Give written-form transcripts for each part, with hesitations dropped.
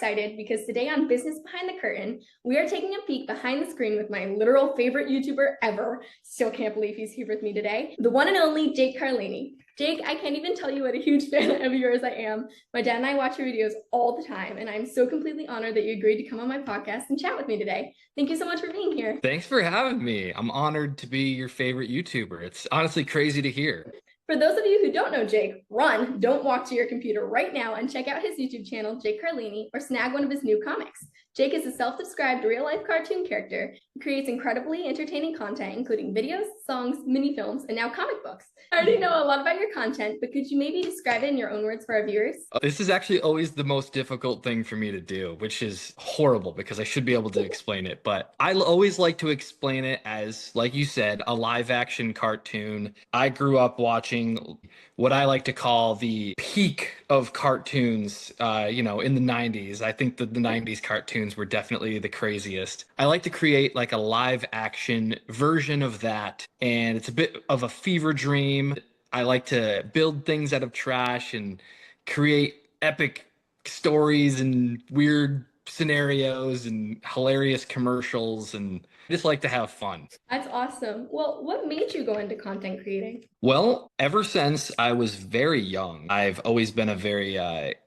excited because today on Business Behind the Curtain, we are taking a peek behind the screen with my literal favorite YouTuber ever. Still can't believe he's here with me today. The one and only Jake Carlini. Jake, I can't even tell you what a huge fan of yours I am. My dad and I watch your videos all the time, and I'm so completely honored that you agreed to come on my podcast and chat with me today. Thank you so much for being here. Thanks for having me. I'm honored to be your favorite YouTuber. It's honestly crazy to hear. For those of you who don't know Jake, run, don't walk to your computer right now and check out his YouTube channel, Jake Carlini, or snag one of his new comics. Jake is a self-described real-life cartoon character who creates incredibly entertaining content, including videos, songs, mini-films, and now comic books. I already know a lot about your content, but could you maybe describe it in your own words for our viewers? This is actually always the most difficult thing for me to do, which is horrible because I should be able to explain it. But I always like to explain it as, like you said, a live action cartoon. I grew up watching what I like to call the peak of cartoons, in the 90s. I think that the 90s cartoons were definitely the craziest. I like to create like a live action version of that, and it's a bit of a fever dream. I like to build things out of trash and create epic stories and weird scenarios and hilarious commercials, and I just like to have fun. That's awesome. Well, what made you go into content creating? Well, ever since I was very young, I've always been a very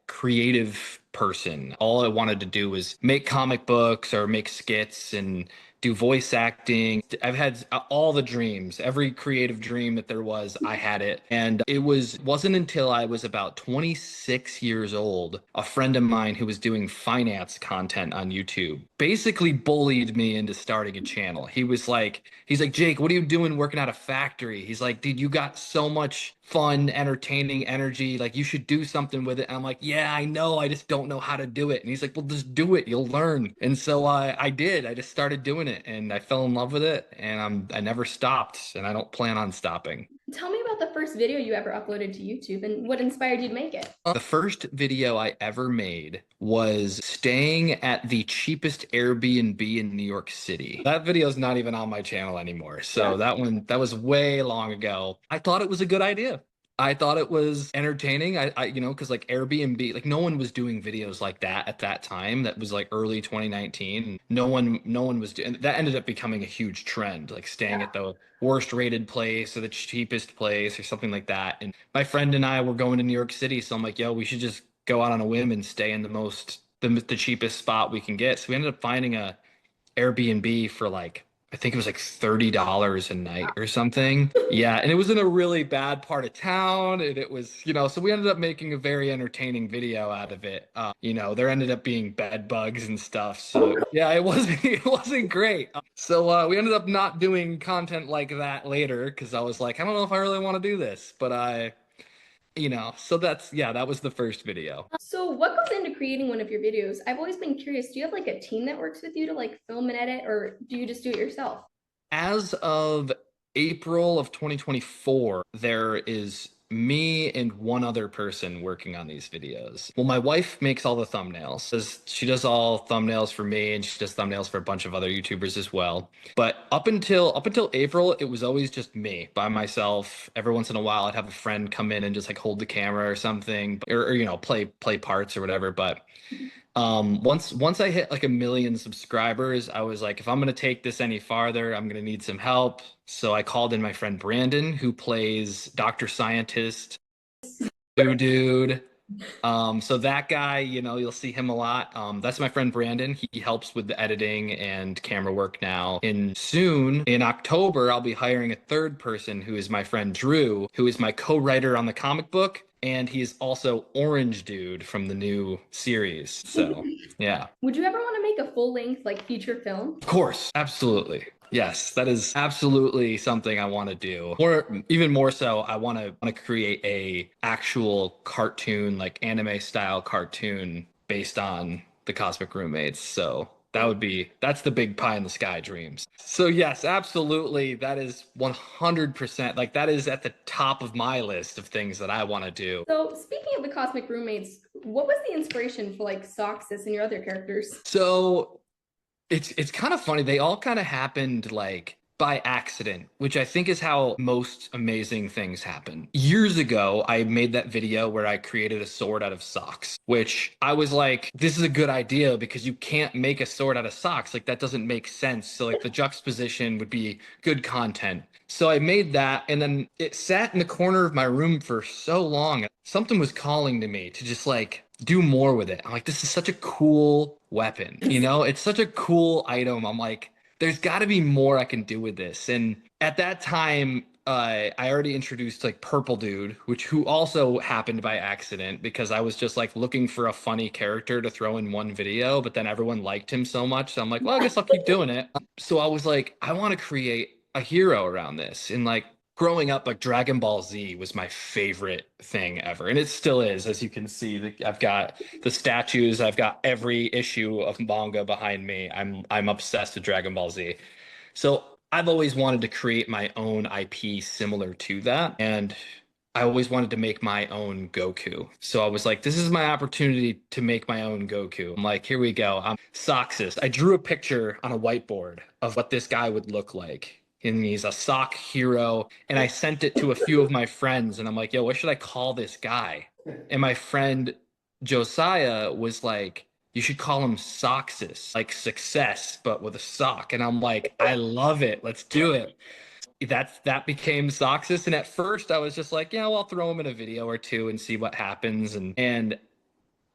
creative person. All I wanted to do was make comic books or make skits and do voice acting. I've had all the dreams, every creative dream that there was, I had it. And wasn't until I was about 26 years old, a friend of mine who was doing finance content on YouTube basically bullied me into starting a channel. He's like, Jake, what are you doing working at a factory? He's like, dude, you got so much fun, entertaining energy. Like, you should do something with it. And I'm like, yeah, I know. I just don't know how to do it. And he's like, well, just do it. You'll learn. And so I did. I just started doing it, and I fell in love with it. And I never stopped, and I don't plan on stopping. Tell me about the first video you ever uploaded to YouTube and what inspired you to make it. The first video I ever made was staying at the cheapest Airbnb in New York City. That video is not even on my channel anymore. So that was way long ago. I thought it was a good idea. I thought it was entertaining. Because like Airbnb, like no one was doing videos like that at that time. That was like early 2019. No one was doing that. Ended up becoming a huge trend, like staying at the worst rated place or the cheapest place or something like that. And my friend and I were going to New York City, so I'm like, yo, we should just go out on a whim and stay in the cheapest spot we can get. So we ended up finding a Airbnb for like, I think it was like $30 a night or something. Yeah, and it was in a really bad part of town, and it was, so we ended up making a very entertaining video out of it. There ended up being bed bugs and stuff. So yeah, it wasn't it wasn't great. So we ended up not doing content like that later because I was like, I don't know if I really want to do this, but so that was the first video. So what goes into creating one of your videos? I've always been curious, do you have like a team that works with you to like film and edit, or do you just do it yourself? As of April of 2024, there is me and one other person working on these videos. Well, my wife makes all the thumbnails. She does all thumbnails for me, and she does thumbnails for a bunch of other YouTubers as well. But up until April, it was always just me by myself. Every once in a while, I'd have a friend come in and just like hold the camera or something, or play parts or whatever. But once I hit like 1 million subscribers, I was like, if I'm gonna take this any farther, I'm gonna need some help. So I called in my friend Brandon, who plays Dr. Scientist, dude. So that guy, you'll see him a lot. That's my friend Brandon. He helps with the editing and camera work now. And soon in October, I'll be hiring a third person who is my friend Drew, who is my co-writer on the comic book. And he is also Orange Dude from the new series. So, yeah. Would you ever want to make a full-length like feature film? Of course, absolutely. Yes, that is absolutely something I want to do. Or even more so, I want to create a actual cartoon, like anime style cartoon based on the Cosmic Roommates. So that's the big pie in the sky dreams. So yes, absolutely. That is 100%, like that is at the top of my list of things that I want to do. So speaking of the Cosmic Roommates, what was the inspiration for like Soxus and your other characters? So it's kind of funny. They all kind of happened like by accident, which I think is how most amazing things happen. Years ago, I made that video where I created a sword out of socks, which I was like, this is a good idea because you can't make a sword out of socks. Like that doesn't make sense. So like the juxtaposition would be good content. So I made that and then it sat in the corner of my room for so long. Something was calling to me to just like do more with it. I'm like, this is such a cool weapon. You know, it's such a cool item. I'm like, there's got to be more I can do with this. And at that time, I already introduced like Purple Dude, who also happened by accident because I was just like looking for a funny character to throw in one video, but then everyone liked him so much. So I'm like, well, I guess I'll keep doing it. So I was like, I want to create a hero around this. And like growing up, like Dragon Ball Z was my favorite thing ever. And it still is, as you can see. I've got the statues, I've got every issue of manga behind me. I'm obsessed with Dragon Ball Z. So I've always wanted to create my own IP similar to that. And I always wanted to make my own Goku. So I was like, this is my opportunity to make my own Goku. I'm like, here we go. I'm Soxist. I drew a picture on a whiteboard of what this guy would look like. And he's a sock hero. And I sent it to a few of my friends. And I'm like, yo, what should I call this guy? And my friend Josiah was like, you should call him Soxus, like success, but with a sock. And I'm like, I love it. Let's do it. That became Soxus. And at first I was just like, yeah, well, I'll throw him in a video or two and see what happens. And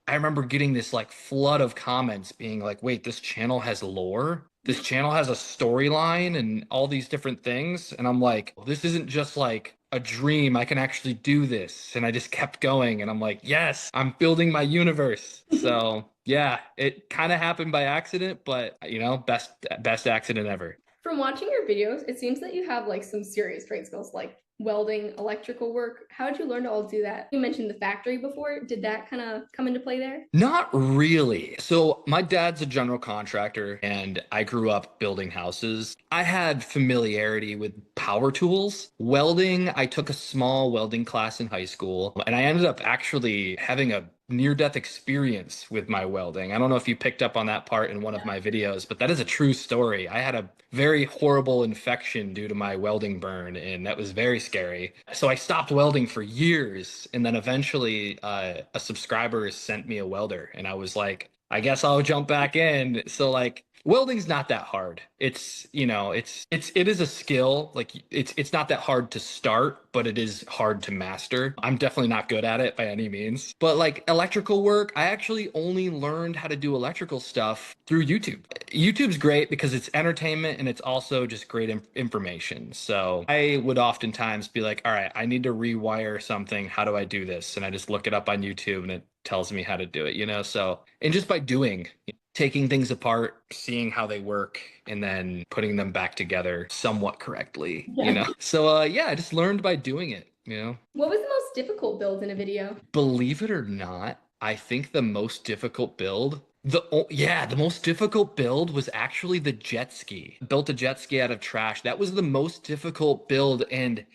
I remember getting this like flood of comments being like, wait, this channel has lore. This channel has a storyline and all these different things. And I'm like, this isn't just like a dream. I can actually do this. And I just kept going. And I'm like, yes, I'm building my universe. So yeah, it kind of happened by accident, but you know, best accident ever. From watching your videos, it seems that you have like some serious trade skills like welding, electrical work. How did you learn to all do that? You mentioned the factory before. Did that kind of come into play there? Not really. So my dad's a general contractor and I grew up building houses. I had familiarity with power tools. Welding, I took a small welding class in high school and I ended up actually having a near-death experience with my welding. I don't know if you picked up on that part in one of my videos, but that is a true story. I had a very horrible infection due to my welding burn, and that was very scary. So I stopped welding for years, and then eventually a subscriber sent me a welder, and I was like, I guess I'll jump back in. So like welding's not that hard. It's, you know, it is a skill. Like it's not that hard to start, but it is hard to master. I'm definitely not good at it by any means. But like electrical work, I actually only learned how to do electrical stuff through YouTube. YouTube's great because it's entertainment and it's also just great information. So I would oftentimes be like, all right, I need to rewire something. How do I do this? And I just look it up on YouTube and it tells me how to do it, you know? So, and just by doing, taking things apart, seeing how they work, and then putting them back together somewhat correctly, you know? So, yeah, I just learned by doing it, you know? What was the most difficult build in a video? Believe it or not, I think the most difficult build, the most difficult build was actually the jet ski. Built a jet ski out of trash. That was the most difficult build, and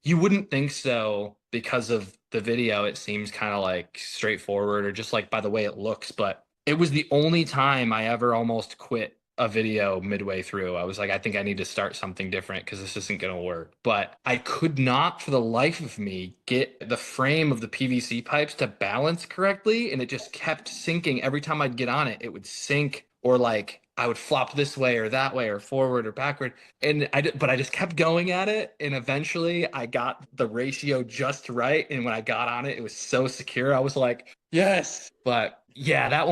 you wouldn't think so because of the video. It seems kind of like straightforward or just like by the way it looks, but it was the only time I ever almost quit a video midway through. I was like, I think I need to start something different because this isn't going to work. But I could not for the life of me get the frame of the PVC pipes to balance correctly. And it just kept sinking. Every time I'd get on it, it would sink or like I would flop this way or that way or forward or backward. And but I just kept going at it. And eventually I got the ratio just right. And when I got on it, it was so secure. I was like, yes. But yeah, that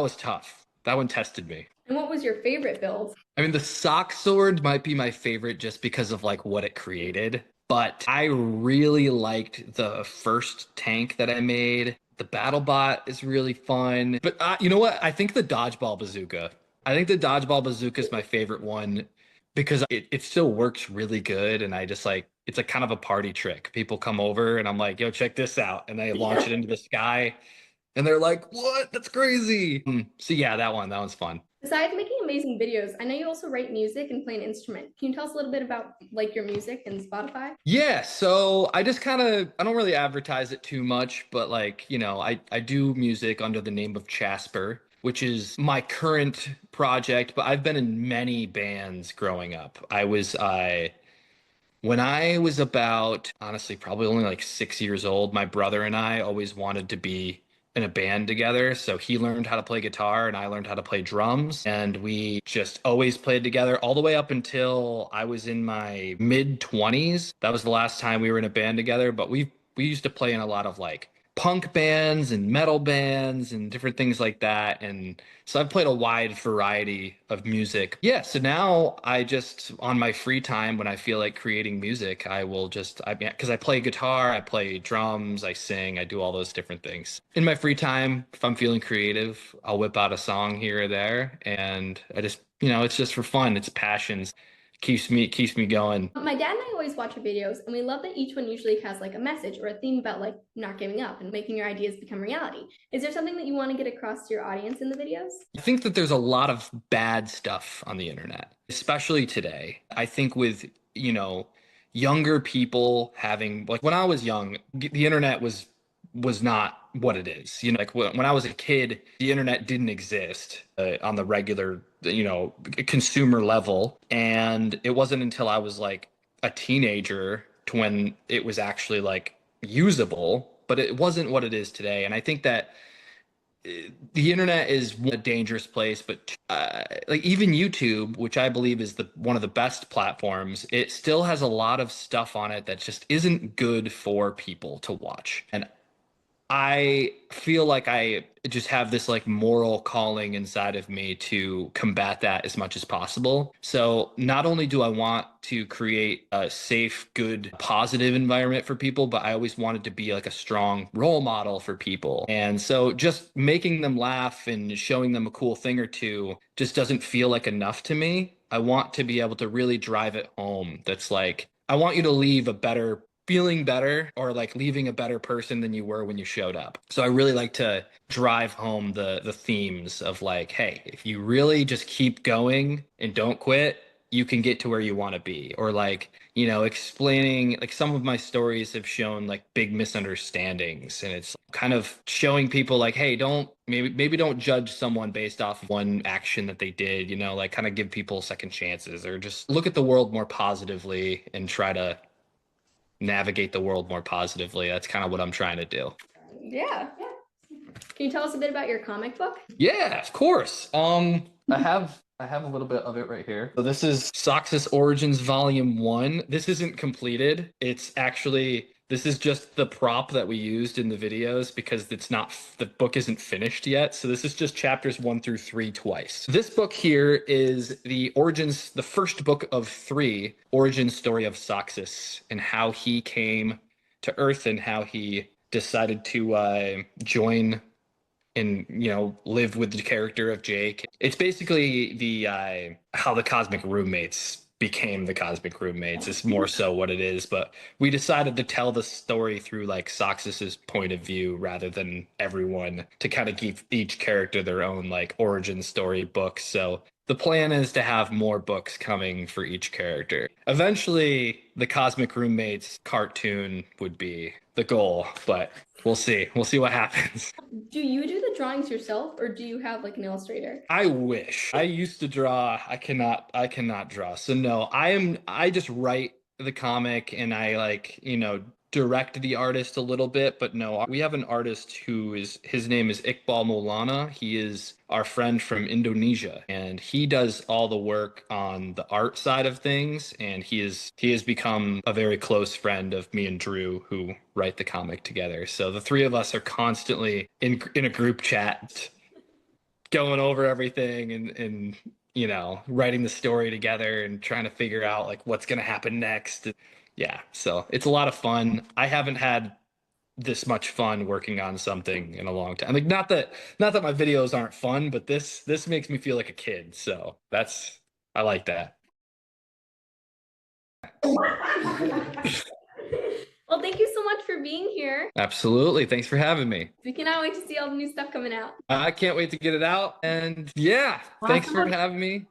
was tough. That one tested me. And what was your favorite build? I mean, the sock sword might be my favorite just because of like what it created. But I really liked the first tank that I made. The battle bot is really fun. But you know what? I think the dodgeball bazooka. I think the dodgeball bazooka is my favorite one because it still works really good. And I just like, it's a kind of a party trick. People come over and I'm like, yo, check this out. And they launch it into the sky. And they're like, what? That's crazy. So yeah, that one's fun. Besides making amazing videos, I know you also write music and play an instrument. Can you tell us a little bit about like your music and Spotify? Yeah, so I just I don't really advertise it too much, but like, you know, I do music under the name of Jasper, which is my current project, but I've been in many bands growing up. When I was about, honestly, probably only like 6 years old, my brother and I always wanted to be in a band together. So he learned how to play guitar and I learned how to play drums. And we just always played together all the way up until I was in my mid 20s. That was the last time we were in a band together. But we used to play in a lot of like punk bands and metal bands and different things like that. And so I've played a wide variety of music. Yeah, so now I just, on my free time, when I feel like creating music, I will just, because I play guitar, I play drums, I sing, I do all those different things. In my free time, if I'm feeling creative, I'll whip out a song here or there. And I just, it's just for fun. It's passions. Keeps me going. My dad and I always watch your videos, and we love that each one usually has like a message or a theme about like not giving up and making your ideas become reality. Is there something that you want to get across to your audience in the videos? I think that there's a lot of bad stuff on the internet, especially today. I think with, younger people having, like, when I was young, the internet was not what it is. Like when I was a kid, the internet didn't exist on the regular, consumer level. And it wasn't until I was like a teenager to when it was actually like usable, but it wasn't what it is today. And I think that the internet is a dangerous place, but like even YouTube, which I believe is the one of the best platforms, it still has a lot of stuff on it that just isn't good for people to watch. And I feel like I just have this like moral calling inside of me to combat that as much as possible. So not only do I want to create a safe, good, positive environment for people, but I always wanted to be like a strong role model for people. And so just making them laugh and showing them a cool thing or two just doesn't feel like enough to me. I want to be able to really drive it home. That's like, I want you to leave a better feeling better or like leaving a better person than you were when you showed up. So I really like to drive home the themes of like, hey, if you really just keep going and don't quit, you can get to where you want to be. Or like, explaining like some of my stories have shown like big misunderstandings, and it's kind of showing people like, hey, don't maybe don't judge someone based off one action that they did, like kind of give people second chances, or just look at the world more positively and try to navigate the world more positively. That's kind of what I'm trying to do. Yeah. Can you tell us a bit about your comic book? Yeah, of course. I have a little bit of it right here. So this is Soxus Origins Volume 1. This isn't completed. This is just the prop that we used in the videos because the book isn't finished yet. So this is just chapters 1 through 3 twice. This book here is the first book of 3, origin story of Soxus and how he came to Earth and how he decided to join and live with the character of Jake. It's basically the how the cosmic roommates became the cosmic roommates is more so what it is, but we decided to tell the story through like Soxus's point of view rather than everyone, to kind of give each character their own like origin story book. So the plan is to have more books coming for each character. Eventually, the Cosmic Roommates cartoon would be the goal, but we'll see. We'll see what happens. Do you do the drawings yourself, or do you have like an illustrator? I wish. I used to draw. I cannot draw. So no, I just write the comic and I like, direct the artist a little bit, but no, we have an artist his name is Iqbal Maulana. He is our friend from Indonesia, and he does all the work on the art side of things, and he has become a very close friend of me and Drew, who write the comic together. So the three of us are constantly in a group chat going over everything and writing the story together and trying to figure out like what's going to happen next. Yeah, so it's a lot of fun. I haven't had this much fun working on something in a long time. Like not that my videos aren't fun, but this makes me feel like a kid. So I like that. Well, thank you so much for being here. Absolutely. Thanks for having me. We cannot wait to see all the new stuff coming out. I can't wait to get it out. And yeah, thanks for having me.